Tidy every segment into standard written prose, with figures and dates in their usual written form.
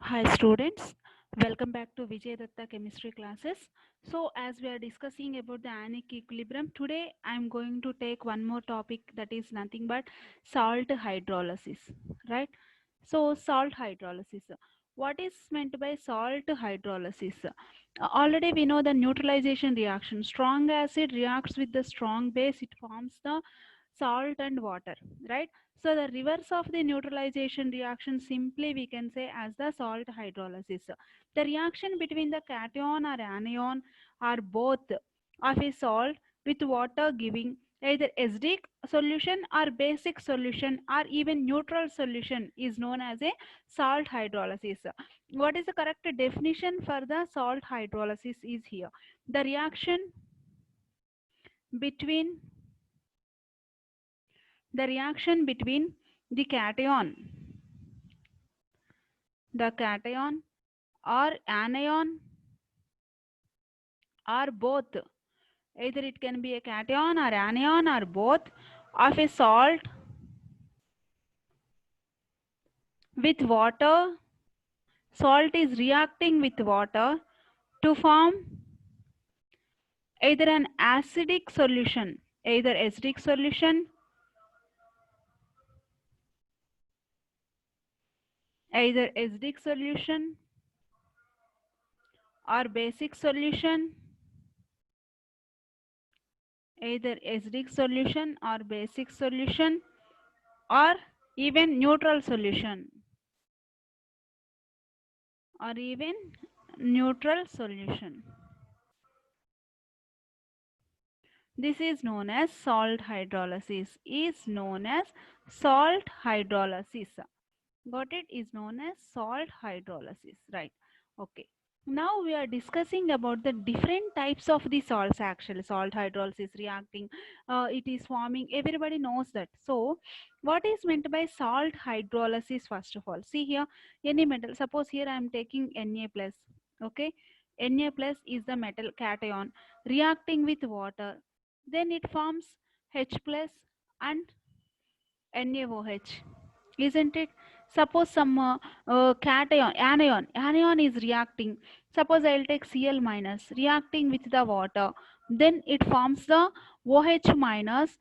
Hi students, welcome back to Vijay Datta chemistry classes. So as we are discussing about the anionic equilibrium, today I am going to take one more topic that is nothing but salt hydrolysis, right? So salt hydrolysis. What is meant by salt hydrolysis? Already we know the neutralization reaction. Strong acid reacts with the strong base, it forms the salt and water, right? So the reverse of the neutralization reaction simply we can say as the salt hydrolysis. The reaction between the cation or anion or both of a salt with water giving either acidic solution or basic solution or even neutral solution is known as a salt hydrolysis. What is the correct definition for the salt hydrolysis is here. The reaction between between the cation or anion or both, either it can be a cation or anion or both of a salt with water. Salt is reacting with water to form either an acidic solution, either acidic solution, either acidic solution or basic solution, either acidic solution or basic solution or even neutral solution or even neutral solution. This is known as salt hydrolysis. Is known as salt hydrolysis. Got it? Is known as salt hydrolysis. Right. Okay. Now we are discussing about the different types of the salts. Actually, salt hydrolysis reacting, it is forming. Everybody knows that. So, what is meant by salt hydrolysis? First of all, see here, any metal. Suppose here I am taking Na plus. Okay, Na plus is the metal cation reacting with water. Then it forms H plus and NaOH, isn't it? Suppose some anion is reacting. Suppose I'll take Cl minus reacting with the water. Then it forms the OH minus,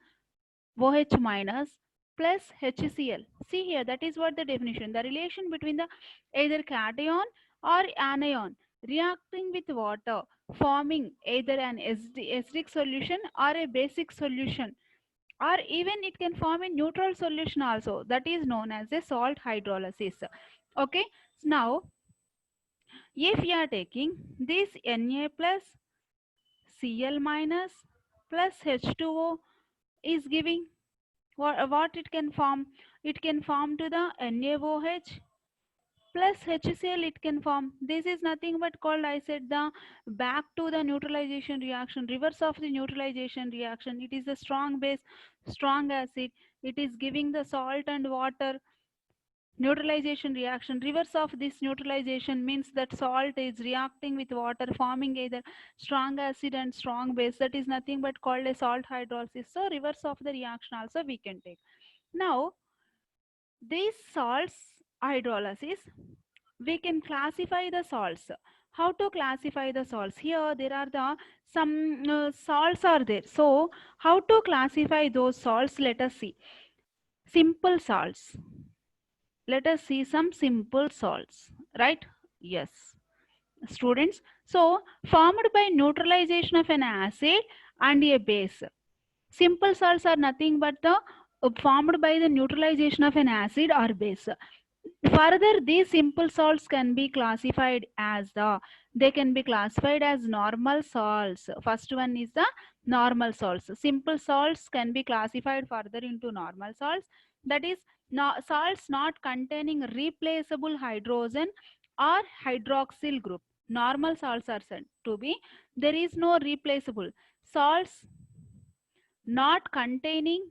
OH minus plus HCl. See here, that is what the definition. The relation between the either cation or anion reacting with water, forming either an acidic solution or a basic solution, or even it can form a neutral solution also, that is known as a salt hydrolysis. Okay, so now if we are taking this Na plus Cl minus plus H2O is giving what it can form, it can form to the NaOH plus HCl, it can form. This is nothing but called, I said, the back to the neutralization reaction, reverse of the neutralization reaction. It is a strong base, strong acid. It is giving the salt and water neutralization reaction. Reverse of this neutralization means that salt is reacting with water, forming either strong acid and strong base. That is nothing but called a salt hydrolysis. So reverse of the reaction also we can take. Now, these salts hydrolysis, we can classify the salts. How to classify the salts? Here there are the some salts are there. So how to classify those salts? Let us see. Simple salts. Let us see some simple salts, right? Yes, students. So formed by neutralization of an acid and a base. Simple salts are nothing but the formed by the neutralization of an acid or base. Further, these simple salts can be classified as they can be classified as normal salts. First one is the normal salts. Simple salts can be classified further into normal salts. That is, salts not containing replaceable hydrogen or hydroxyl group. Normal salts are said to be there is no replaceable. Salts not containing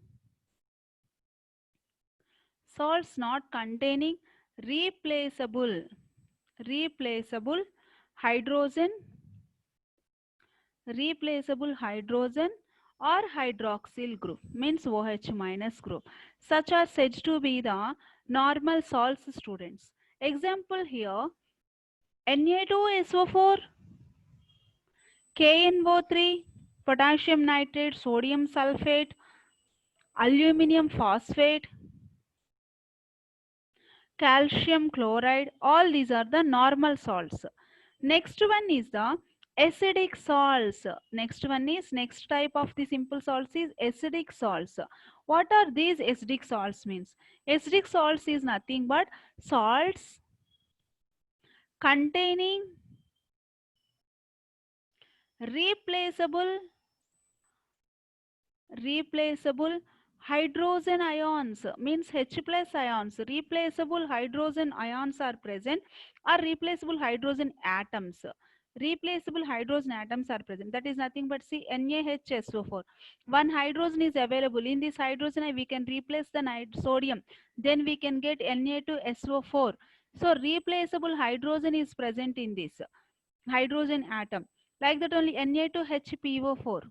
not containing replaceable replaceable hydrogen or hydroxyl group means OH minus group, such are said to be the normal salts, students. Example here, Na2SO4, KNO3, potassium nitrate, sodium sulfate, aluminum phosphate, calcium chloride, all these are the normal salts. Next one is the acidic salts. Next one is, next type of the simple salts is acidic salts. What are these acidic salts means? Acidic salts is nothing but salts containing replaceable hydrogen ions, means H plus ions. Replaceable hydrogen ions are present, or replaceable hydrogen atoms. Replaceable hydrogen atoms are present. That is nothing but, see, NaHSO4. One hydrogen is available. In this hydrogen, we can replace the sodium. Then we can get Na2SO4. So replaceable hydrogen is present in this hydrogen atom. Like that only Na2HPO4.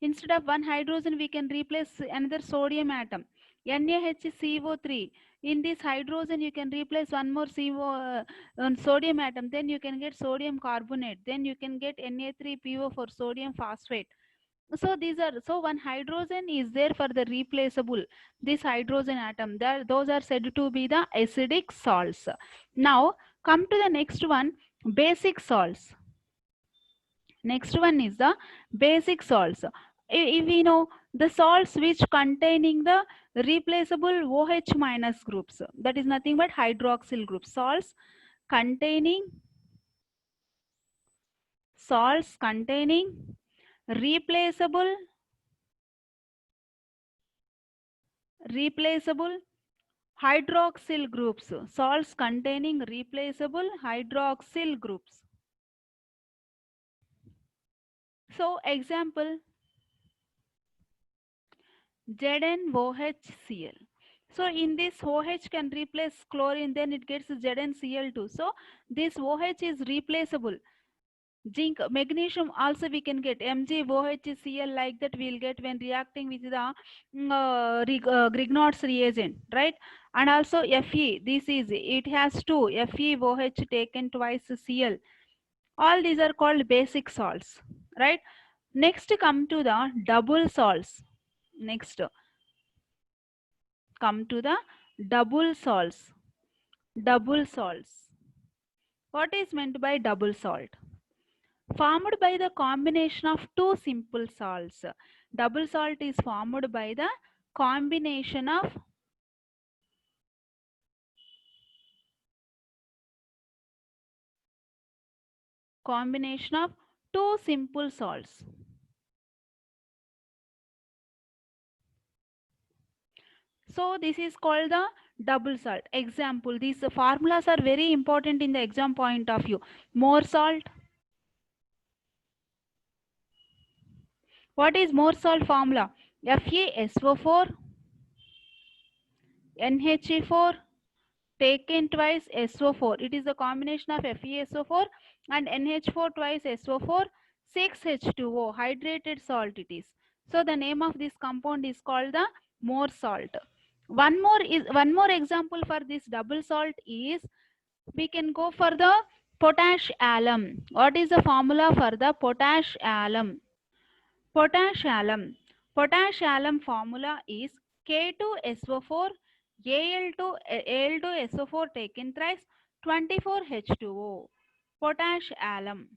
Instead of one hydrogen, we can replace another sodium atom. NaHCO3. In this hydrogen, you can replace one more sodium atom. Then you can get sodium carbonate. Then you can get Na3PO4, sodium phosphate. So these are, so one hydrogen is there for the replaceable. This hydrogen atom, those are said to be the acidic salts. Now come to the next one, basic salts. Next one is the basic salts. If we know the salts which containing the replaceable OH minus groups, that is nothing but hydroxyl groups. Salts containing replaceable hydroxyl groups. Salts containing replaceable hydroxyl groups. So example, ZnOHCl. So in this OH can replace chlorine, then it gets ZnCl2. So this OH is replaceable. Zinc, magnesium also we can get MgOHCl, like that we'll get when reacting with the Grignard's reagent, right? And also Fe, this is, it has two FeOH taken twice Cl. All these are called basic salts, right? Next come to the double salts. Next come to the double salts. Double salts. What is meant by double salt? Formed by the combination of two simple salts. Double salt is formed by the combination of two simple salts. So this is called the double salt. Example, these formulas are very important in the exam point of view. More salt. What is more salt formula? FeSO4, NHE4 taken twice SO4. It is a combination of FeSO4 and NH4 twice SO4, 6H2O, hydrated salt it is. So the name of this compound is called the more salt. One more example for this double salt is, we can go for the potash alum. What is the formula for the potash alum? Potash alum. Potash alum formula is K2SO4 Al2SO4 taken thrice 24H2O. Potash alum.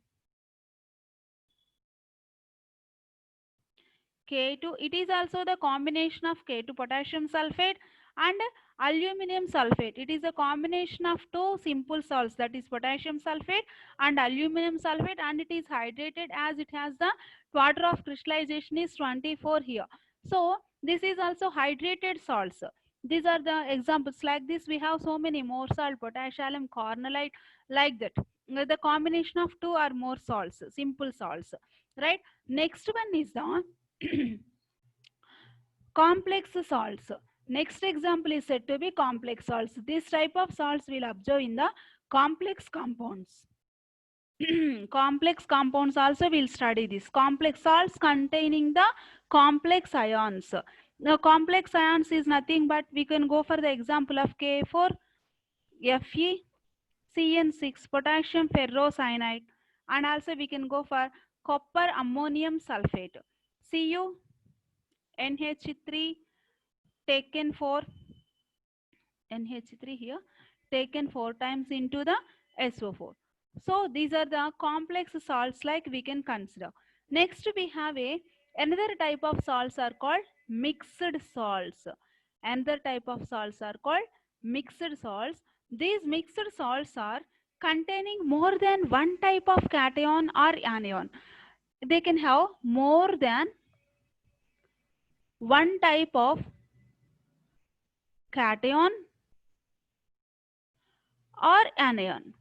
K2, it is also the combination of K2 potassium sulfate and aluminum sulfate. It is a combination of two simple salts, that is potassium sulfate and aluminum sulfate, and it is hydrated as it has the quarter of crystallization is 24 here. So this is also hydrated salts. These are the examples. Like this we have so many: more salt, potash alum, cornellite, like that. The combination of two are more salts, simple salts, right? Next one is the complex salts. Next example is said to be complex salts. This type of salts we'll observe in the complex compounds. Complex compounds also we'll study this. Complex salts containing the complex ions. The complex ions is nothing but, we can go for the example of K4, Fe, CN6, potassium ferrocyanide, and also we can go for copper ammonium sulfate. Cu, NH3 taken for NH3 here taken 4 times into the SO4. So these are the complex salts like we can consider. Next we have another type of salts are called mixed salts. Another type of salts are called mixed salts. These mixed salts are containing more than one type of cation or anion. They can have more than one type of cation or anion.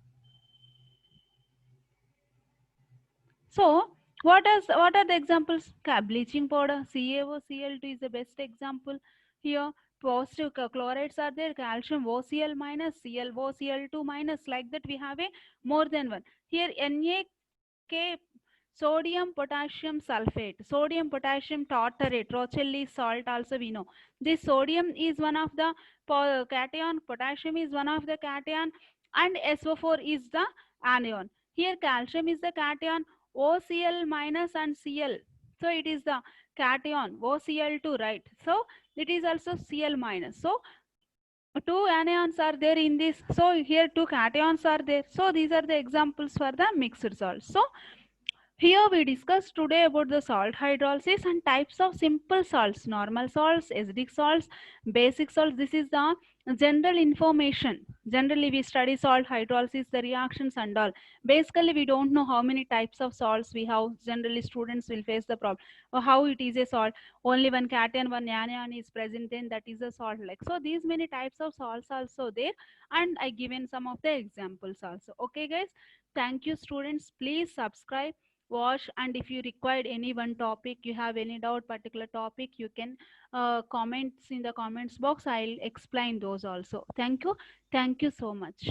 So what are the examples? Bleaching powder, CaO, Cl2 is the best example here. Positive chlorides are there, calcium OCl minus, ClO, Cl2 minus, like that we have a more than one. Here NaK, sodium potassium sulfate, sodium potassium tartarate, Rochelli salt also we know. This sodium is one of the cation, potassium is one of the cation, and SO4 is the anion. Here calcium is the cation, OCl minus and Cl. So it is the cation, OCl2, right? So it is also Cl minus. So two anions are there in this. So here two cations are there. So these are the examples for the mixed salts. So here we discussed today about the salt hydrolysis and types of simple salts, normal salts, acidic salts, basic salts. This is the general information. Generally we study salt hydrolysis, the reactions and all. Basically we don't know how many types of salts we have. Generally students will face the problem. Or how it is a salt. Only one cation, one anion is present, then that is a salt. Like so these many types of salts also there, and I given some of the examples also. Okay guys, thank you students. Please subscribe, watch, and if you required any one topic, you have any doubt particular topic, you can comments in the comments box. I'll explain those also. Thank you so much.